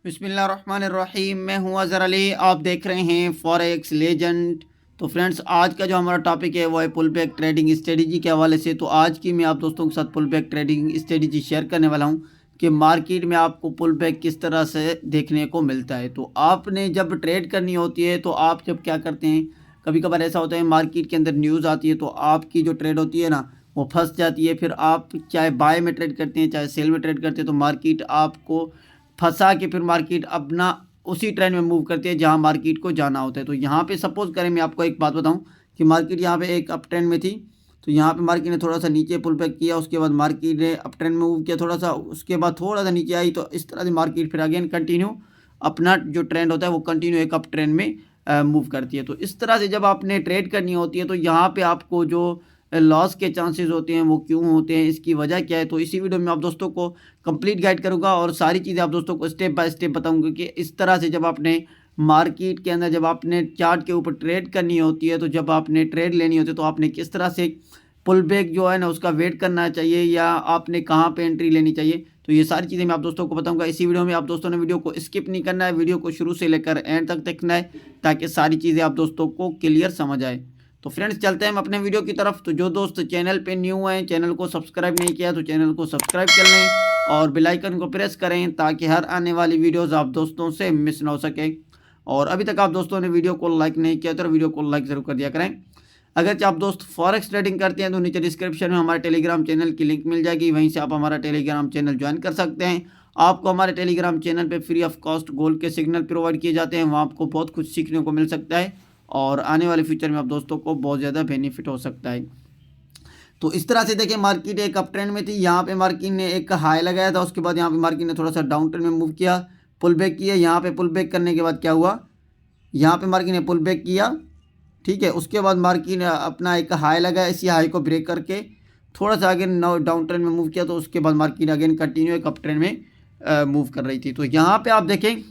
बिस्मिल्लाहिर्रहमानिर्रहीम। मैं हूं अज़हर अली, आप देख रहे हैं फॉरेक्स लेजेंड। तो फ्रेंड्स, आज का जो हमारा टॉपिक है वो है पुल बैक ट्रेडिंग स्ट्रेटजी के हवाले से। तो आज की मैं आप दोस्तों के साथ pull back trading strategy share करने वाला हूं कि मार्केट में आपको पुल बैक किस तरह से देखने को मिलता है। तो आपने जब ट्रेड करनी होती है तो आप जब क्या करते हैं, कभी कभार ऐसा होता है मार्केट के अंदर न्यूज़ आती है तो आपकी जो ट्रेड होती है ना वो फंस जाती है। फिर आप चाहे बाय में ट्रेड करते हैं चाहे सेल में ट्रेड करते हैं तो मार्केट आपको फंसा के फिर मार्केट अपना उसी ट्रेंड में मूव करती है जहां मार्केट को जाना होता है। तो यहाँ पे सपोज करें, मैं आपको एक बात बताऊं कि मार्केट यहाँ पे एक अप ट्रेंड में थी, तो यहाँ पे मार्केट ने थोड़ा सा नीचे पुल बैक किया, उसके बाद मार्केट ने अप ट्रेंड में मूव किया थोड़ा सा, उसके बाद थोड़ा सा नीचे आई, तो इस तरह से मार्केट फिर अगेन कंटिन्यू अपना जो ट्रेंड होता है वो कंटिन्यू एक अप ट्रेंड में मूव करती है। तो इस तरह से जब आपने ट्रेड करनी होती है तो यहाँ पे आपको जो लॉस के चांसेस होते हैं वो क्यों होते हैं, इसकी वजह क्या है, तो इसी वीडियो में आप दोस्तों को कंप्लीट गाइड करूंगा और सारी चीज़ें आप दोस्तों को स्टेप बाय स्टेप बताऊंगा कि इस तरह से जब आपने मार्केट के अंदर जब आपने चार्ट के ऊपर ट्रेड करनी होती है, तो जब आपने ट्रेड लेनी होती है तो आपने किस तरह से पुल बैक जो है ना उसका वेट करना चाहिए या आपने कहाँ पे एंट्री लेनी चाहिए। तो ये सारी चीज़ें मैं आप दोस्तों को बताऊंगा इसी वीडियो में। आप दोस्तों ने वीडियो को स्किप नहीं करना है, वीडियो को शुरू से लेकर एंड तक देखना है ताकि सारी चीज़ें आप दोस्तों को क्लियर समझ आए। तो फ्रेंड्स, चलते हैं हम अपने वीडियो की तरफ। तो जो दोस्त चैनल पे न्यू हैं, चैनल को सब्सक्राइब नहीं किया तो चैनल को सब्सक्राइब कर लें और बेल आइकन को प्रेस करें ताकि हर आने वाली वीडियोस आप दोस्तों से मिस ना हो सके। और अभी तक आप दोस्तों ने वीडियो को लाइक नहीं किया तो वीडियो को लाइक ज़रूर कर दिया करें। अगर आप दोस्त फॉरेक्स ट्रेडिंग करते हैं तो नीचे डिस्क्रिप्शन में हमारे टेलीग्राम चैनल की लिंक मिल जाएगी, वहीं से आप हमारा टेलीग्राम चैनल ज्वाइन कर सकते हैं। आपको हमारे टेलीग्राम चैनल पे फ्री ऑफ कॉस्ट गोल्ड के सिग्नल प्रोवाइड किए जाते हैं, वहाँ आपको बहुत कुछ सीखने को मिल सकता है और आने वाले फ्यूचर में आप दोस्तों को बहुत ज़्यादा बेनिफिट हो सकता है। तो इस तरह से देखिए, मार्केट एक अप ट्रेंड में थी, यहाँ पे मार्केट ने एक हाई लगाया था, उसके बाद यहाँ पे मार्केट ने थोड़ा सा डाउन ट्रेंड में मूव किया, पुल बैक किया। यहाँ पे पुल बैक करने के बाद क्या हुआ, यहाँ पे मार्केट ने पुल बैक किया, ठीक है। उसके बाद मार्केट ने अपना एक हाई लगाया, इसी हाई को ब्रेक करके थोड़ा सा अगेन डाउन ट्रेंड में मूव किया, तो उसके बाद मार्केट अगेन कंटिन्यू एक अप ट्रेंड में मूव कर रही थी। तो यहाँ पे आप देखें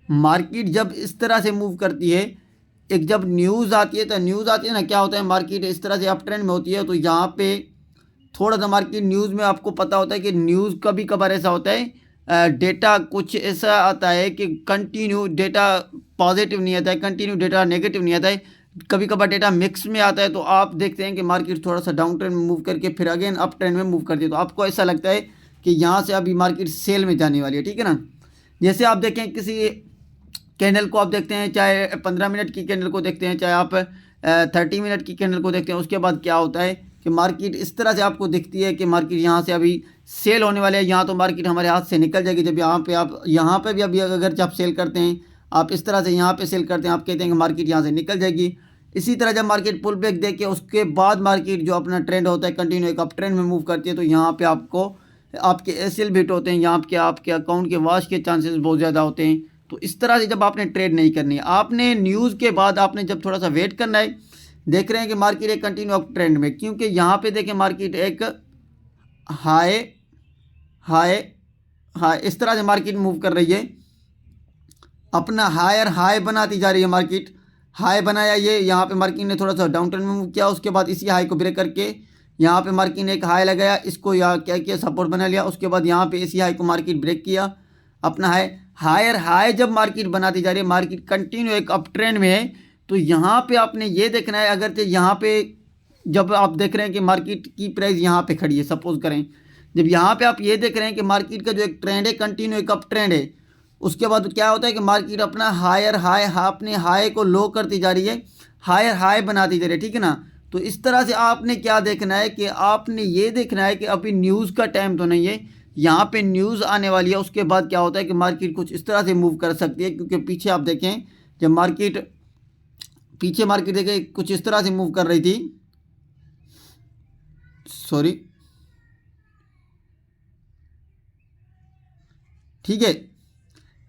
मार्केट जब इस तरह से मूव करती है, एक जब न्यूज़ आती है तो न्यूज़ आती है ना, क्या होता है मार्केट इस तरह से अप ट्रेंड में होती है तो यहाँ पे थोड़ा सा मार्केट न्यूज़ में आपको पता होता है कि न्यूज़ कभी कभार ऐसा होता है डेटा कुछ ऐसा आता है कि कंटिन्यू डेटा पॉजिटिव नहीं आता है, कंटिन्यू डेटा नेगेटिव नहीं आता है, कभी कभार डेटा मिक्स में आता है। तो आप देखते हैं कि मार्केट थोड़ा सा डाउन ट्रेंड में मूव करके फिर अगेन अप ट्रेंड में मूव करती है, तो आपको ऐसा लगता है कि यहाँ से अभी मार्केट सेल में जाने वाली है, ठीक है ना। जैसे आप देखें किसी कैंडल को आप देखते हैं, चाहे 15 मिनट की कैंडल को देखते हैं, चाहे आप 30 मिनट की कैंडल को देखते हैं, उसके बाद क्या होता है कि मार्केट इस तरह से आपको दिखती है कि मार्केट यहाँ से अभी सेल होने वाले हैं, यहाँ तो मार्केट हमारे हाथ से निकल जाएगी। जब यहाँ पे भी अभी अगर आप सेल करते हैं, आप इस तरह से यहाँ पे सेल करते हैं, आप कहते हैं कि मार्केट यहाँ से निकल जाएगी। इसी तरह जब मार्केट पुल बैक देके उसके बाद मार्केट जो अपना ट्रेंड होता है कंटिन्यू एक अप ट्रेंड में मूव करती है, तो यहाँ पे आपको आपके एसएल बिट होते हैं, यहाँ के आपके अकाउंट के वॉश के चांसेस बहुत ज़्यादा होते हैं। तो इस तरह से जब आपने ट्रेड नहीं करनी है, आपने न्यूज़ के बाद आपने जब थोड़ा सा वेट करना है, देख रहे हैं कि मार्केट एक कंटिन्यू अप ट्रेंड में, क्योंकि यहाँ पे देखें मार्केट एक हाई हाई हाई इस तरह से मार्केट मूव कर रही है, अपना हायर हाई बनाती जा रही है। मार्केट हाई बनाया, ये यहाँ पे मार्केट ने थोड़ा सा डाउन ट्रेंड में मूव किया, उसके बाद इसी हाई को ब्रेक करके यहाँ पे मार्केट ने एक हाई लगाया, इसको यहाँ क्या किया सपोर्ट बना लिया, उसके बाद यहाँ पे इसी हाई को मार्केट ब्रेक किया, अपना हायर हाई जब मार्केट बनाती जा रही है, मार्केट कंटिन्यू एक अप ट्रेंड में है, तो यहाँ पे आपने ये देखना है, अगर तो यहाँ पे जब आप देख रहे हैं कि मार्केट की प्राइस यहाँ पे खड़ी है, सपोज करें जब यहाँ पे आप ये देख रहे हैं कि मार्केट का जो एक ट्रेंड है कंटिन्यू एक अप ट्रेंड है, उसके बाद क्या होता है कि मार्केट अपना हायर हाई अपने हाई को लो करती जा रही है, हायर हाई बनाती जा रही है, ठीक है ना। तो इस तरह से आपने क्या देखना है कि आपने ये देखना है कि अभी न्यूज़ का टाइम तो नहीं है, यहाँ पे न्यूज़ आने वाली है, उसके बाद क्या होता है कि मार्केट कुछ इस तरह से मूव कर सकती है, क्योंकि पीछे आप देखें जब मार्केट देखें कुछ इस तरह से मूव कर रही थी, सॉरी, ठीक है,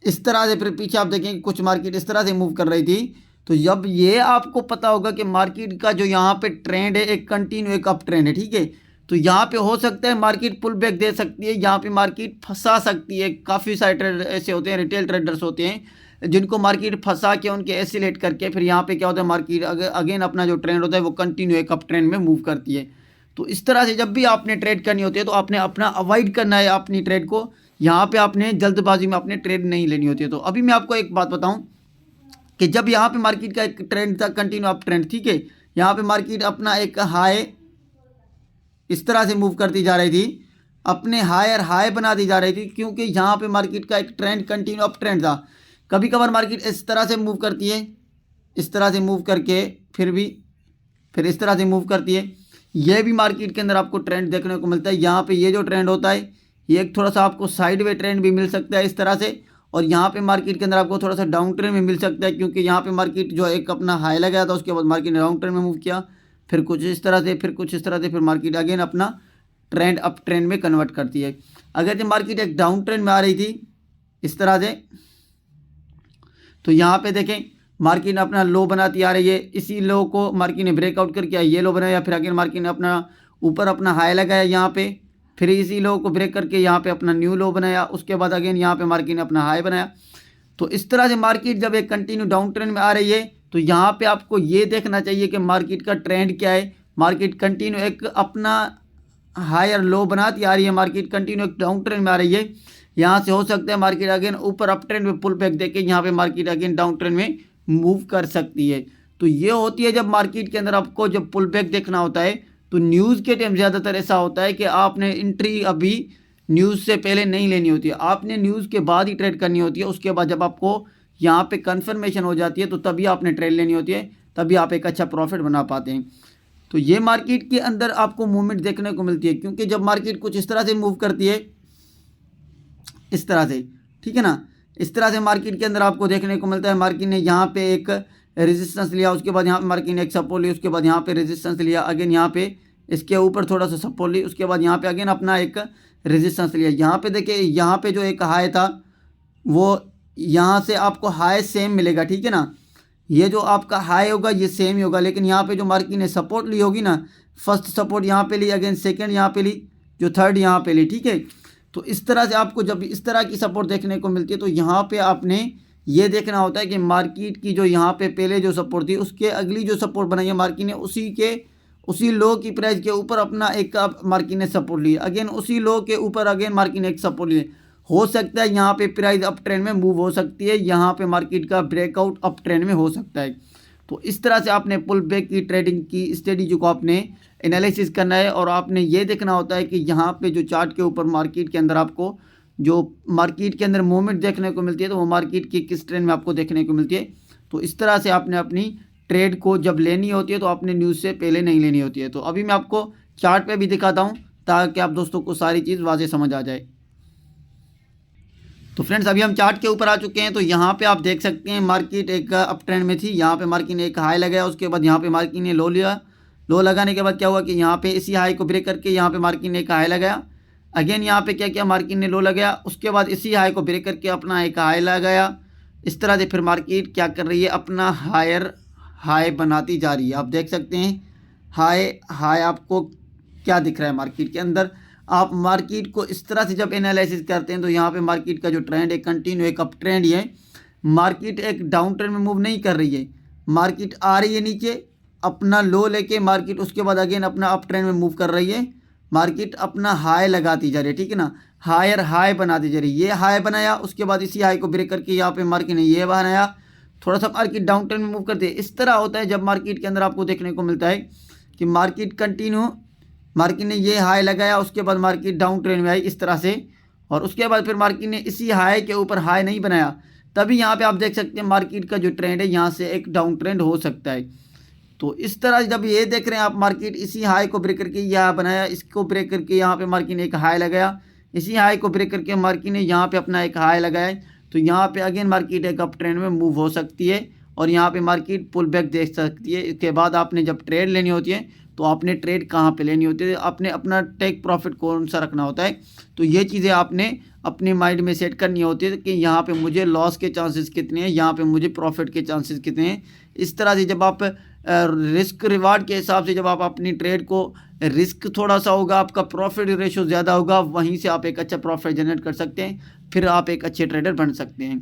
इस तरह से फिर पीछे आप देखें कुछ मार्केट इस तरह से मूव कर रही थी। तो जब ये आपको पता होगा कि मार्केट का जो यहाँ पे ट्रेंड है एक कंटिन्यू एक अप ट्रेंड है, ठीक है, तो यहाँ पे हो सकता है मार्केट पुल बैक दे सकती है, यहाँ पे मार्केट फंसा सकती है। काफ़ी सारे ट्रेडर ऐसे होते हैं, रिटेल ट्रेडर्स होते हैं जिनको मार्केट फंसा के उनके एसिलेट करके फिर यहाँ पे क्या होता है मार्केट अगेन अपना जो ट्रेंड होता है वो कंटिन्यू एक अप ट्रेंड में मूव करती है। तो इस तरह से जब भी आपने ट्रेड करनी होती है तो आपने अपना अवॉइड करना है अपनी ट्रेड को यहाँ पे आपने जल्दबाजी में अपने ट्रेड नहीं लेनी होती है। तो अभी मैं आपको एक बात बताऊँ कि जब यहाँ पे मार्केट का एक ट्रेंड था, कंटिन्यू अप ट्रेंड, ठीक है, यहाँ पे मार्केट अपना एक हाई इस तरह से मूव करती जा रही थी, अपने हायर हाई बनाती जा रही थी, क्योंकि यहाँ पे मार्केट का एक ट्रेंड कंटिन्यू अप ट्रेंड था। कभी कभार मार्केट इस तरह से मूव करती है, इस तरह से मूव करके फिर इस तरह से मूव करती है। ये भी मार्केट के अंदर आपको ट्रेंड देखने को मिलता है। यहाँ पे ये जो ट्रेंड होता है, ये एक थोड़ा सा आपको साइड वे ट्रेंड भी मिल सकता है इस तरह से, और यहाँ पे मार्केट के अंदर आपको थोड़ा सा डाउन ट्रेंड में मिल सकता है, क्योंकि यहाँ पे मार्केट जो एक अपना हाई लगाया था, उसके बाद मार्केट ने डाउन ट्रेंड में मूव किया, फिर कुछ इस तरह से, फिर कुछ इस तरह से, फिर मार्केट अगेन अपना ट्रेंड अप ट्रेंड में कन्वर्ट करती है। अगर जब मार्केट एक डाउन ट्रेंड में आ रही थी इस तरह से, तो यहाँ पे देखें मार्केट ने अपना लो बनाती आ रही है, इसी लो को मार्केट ने ब्रेकआउट करके ये लो बनाया, फिर अगेन मार्केट ने अपना ऊपर अपना हाई लगाया यहाँ पे, फिर इसी लो को ब्रेक करके यहाँ पे अपना न्यू लो बनाया, उसके बाद अगेन यहाँ पे मार्केट ने अपना हाई बनाया। तो इस तरह से मार्केट जब एक कंटिन्यू डाउन ट्रेंड में आ रही है, तो यहाँ पे आपको ये देखना चाहिए कि मार्केट का ट्रेंड क्या है। मार्केट कंटिन्यू एक अपना हायर लो बनाती आ रही है, मार्केट कंटिन्यू एक डाउन ट्रेंड में आ रही है, यहाँ से हो सकता है मार्केट अगेन ऊपर अप ट्रेंड में पुल बैक देके यहाँ पे मार्केट अगेन डाउन ट्रेंड में मूव कर सकती है। तो ये होती है जब मार्केट के अंदर आपको जब पुल बैक देखना होता है, तो न्यूज़ के टाइम ज़्यादातर ऐसा होता है कि आपने एंट्री अभी न्यूज़ से पहले नहीं लेनी होती है, आपने न्यूज़ के बाद ही ट्रेड करनी होती है। उसके बाद जब आपको यहाँ पे कन्फर्मेशन हो जाती है, तो तभी आपने ट्रेड लेनी होती है, तभी आप एक अच्छा प्रॉफिट बना पाते हैं। तो ये मार्केट के अंदर आपको मूवमेंट देखने को मिलती है, क्योंकि जब मार्केट कुछ इस तरह से मूव करती है, इस तरह से, ठीक है ना, इस तरह से मार्केट के अंदर आपको देखने को मिलता है मार्केट ने यहाँ पे एक रेजिस्टेंस लिया, उसके बाद यहाँ पे मार्केट ने एक सपोर्ट लिया, उसके बाद यहाँ पे रेजिस्टेंस लिया, अगेन यहाँ पे इसके ऊपर थोड़ा सा सपोर्ट ली, उसके बाद यहाँ पे अगेन अपना एक रेजिस्टेंस लिया। यहाँ पे देखिए, यहाँ पे जो एक हाई था वो यहाँ से आपको हाई सेम मिलेगा, ठीक है ना, ये जो आपका हाई होगा ये सेम ही होगा, लेकिन यहाँ पे जो मार्केट ने सपोर्ट ली होगी ना, फर्स्ट सपोर्ट यहाँ पे ली, अगेन सेकंड यहाँ पे ली, जो थर्ड यहाँ पे ली, ठीक है। तो इस तरह से आपको जब इस तरह की सपोर्ट देखने को मिलती है, तो यहाँ पे आपने ये देखना होता है कि मार्केट की जो यहाँ पे पहले जो सपोर्ट थी, उसके अगली जो सपोर्ट बनाई है मार्केट ने, उसी लो की प्राइस के ऊपर अपना एक मार्केट ने सपोर्ट लिया, अगेन उसी लो के ऊपर अगेन मार्केट ने एक सपोर्ट लिया। हो सकता है यहाँ पे प्राइस अप ट्रेंड में मूव हो सकती है, यहाँ पे मार्केट का ब्रेकआउट अप ट्रेंड में हो सकता है। तो इस तरह से आपने पुल बैक की ट्रेडिंग की स्ट्रेटजी को आपने एनालिसिस करना है, और आपने ये देखना होता है कि यहाँ पे जो चार्ट के ऊपर मार्केट के अंदर आपको जो मार्केट के अंदर मूवमेंट देखने को मिलती है, तो वो मार्केट की किस ट्रेंड में आपको देखने को मिलती है। तो इस तरह से आपने अपनी ट्रेड को जब लेनी होती है, तो आपने न्यूज़ से पहले नहीं लेनी होती है। तो अभी मैं आपको चार्ट पे भी दिखाता हूँ, ताकि आप दोस्तों को सारी चीज़ वाज़े समझ आ जाए। तो फ्रेंड्स, अभी हम चार्ट के ऊपर आ चुके हैं। तो यहाँ पे आप देख सकते हैं मार्केट एक अप ट्रेंड में थी, यहाँ पे मार्केट ने एक हाई लगाया, उसके बाद यहाँ पे मार्केट ने लो लिया, लो लगाने के बाद क्या हुआ कि यहाँ पे इसी हाई को ब्रेक करके यहाँ पे मार्केट ने एक हाई लगाया, अगेन यहाँ पे क्या किया मार्केट ने लो लगाया, उसके बाद इसी हाई को ब्रेक करके अपना एक हाई लगाया। इस तरह से फिर मार्केट क्या कर रही है, अपना हायर हाई बनाती जा रही है। आप देख सकते हैं हाई आपको क्या दिख रहा है मार्केट के अंदर। आप मार्केट को इस तरह से जब एनालिसिस करते हैं, तो यहाँ पे मार्केट का जो ट्रेंड है कंटिन्यू एक अप ट्रेंड ही है, मार्केट एक डाउन ट्रेंड में मूव नहीं कर रही है, मार्केट आ रही है नीचे अपना लो लेके, मार्केट उसके बाद अगेन अपना अप ट्रेंड में मूव कर रही है, मार्केट अपना हाई लगाती जा रही है, ठीक है ना, हायर हाई बनाती जा रही है। ये हाई बनाया, उसके बाद इसी हाई को ब्रेक करके यहाँ पे मार्केट ने ये बनाया, थोड़ा सा मार्केट डाउन ट्रेंड में मूव करती है। इस तरह होता है जब मार्केट के अंदर आपको देखने को मिलता है कि मार्केट कंटिन्यू, मार्केट ने ये हाई लगाया, उसके बाद मार्केट डाउन ट्रेंड में आई इस तरह से, और उसके बाद फिर मार्केट ने इसी हाई के ऊपर हाई नहीं बनाया, तभी यहाँ पे आप देख सकते हैं मार्केट का जो ट्रेंड है यहाँ से एक डाउन ट्रेंड हो सकता है। तो इस तरह जब ये देख रहे हैं आप, मार्केट इसी हाई को ब्रेक करके यहाँ बनाया, इसको ब्रेक करके यहाँ पे मार्केट ने एक हाई लगाया, इसी हाई को ब्रेक करके मार्केट ने यहाँ पे अपना एक हाई लगाया, तो यहाँ पे अगेन मार्केट एक अप ट्रेंड में मूव हो सकती है, और यहाँ पे मार्केट पुल बैक देख सकती है। इसके बाद आपने जब ट्रेड लेनी होती है, तो आपने ट्रेड कहाँ पे लेनी होती है, आपने अपना टेक प्रॉफिट कौन सा रखना होता है। तो ये चीज़ें आपने अपने माइंड में सेट करनी होती है कि यहाँ पे मुझे लॉस के चांसेस कितने हैं, यहाँ पे मुझे प्रॉफिट के चांसेस कितने हैं। इस तरह से जब आप रिस्क रिवार्ड के हिसाब से जब आप अपनी ट्रेड को, रिस्क थोड़ा सा होगा, आपका प्रॉफिट रेशो ज़्यादा होगा, वहीं से आप एक अच्छा प्रॉफिट जनरेट कर सकते हैं, फिर आप एक अच्छे ट्रेडर बन सकते हैं।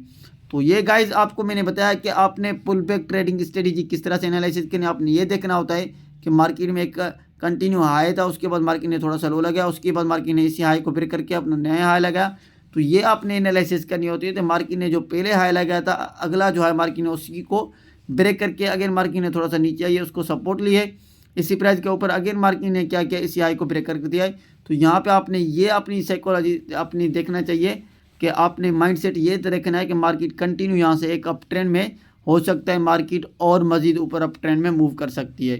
तो ये गाइज आपको मैंने बताया कि आपने पुल बैक ट्रेडिंग स्ट्रेटजी किस तरह से एनालिसिस करनी है। आपने ये देखना होता है कि मार्केट में एक कंटिन्यू हाई था, उसके बाद मार्केट ने थोड़ा सा लो लगाया, उसके बाद मार्केट ने इसी हाई को ब्रेक करके अपना नया हाई लगाया, तो ये आपने एनालिसिस करनी होती है। तो मार्केट ने जो पहले हाई लगाया था, अगला जो है मार्केट ने उसी को ब्रेक करके अगेन मार्केट ने थोड़ा सा नीचे आई है, उसको सपोर्ट ली है इसी प्राइस के ऊपर। अगेन मार्केट ने क्या किया, इसी हाई को ब्रेक करके दिया है। तो यहाँ पे आपने ये अपनी साइकोलॉजी अपनी देखना चाहिए कि आपने माइंडसेट ये रखना है कि मार्केट कंटिन्यू यहाँ से एक अप ट्रेंड में हो सकता है, मार्केट और मज़ीद ऊपर अप ट्रेंड में मूव कर सकती है।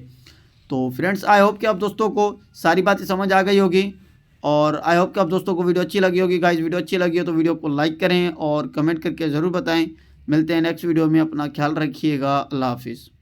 तो फ्रेंड्स आई होप कि आप दोस्तों को सारी बातें समझ आ गई होगी और आई होप कि आप दोस्तों को वीडियो अच्छी लगी होगी। गाइस वीडियो अच्छी लगी हो तो वीडियो को लाइक करें और कमेंट करके ज़रूर बताएं। मिलते हैं नेक्स्ट वीडियो में, अपना ख्याल रखिएगा। अल्लाह हाफिज़।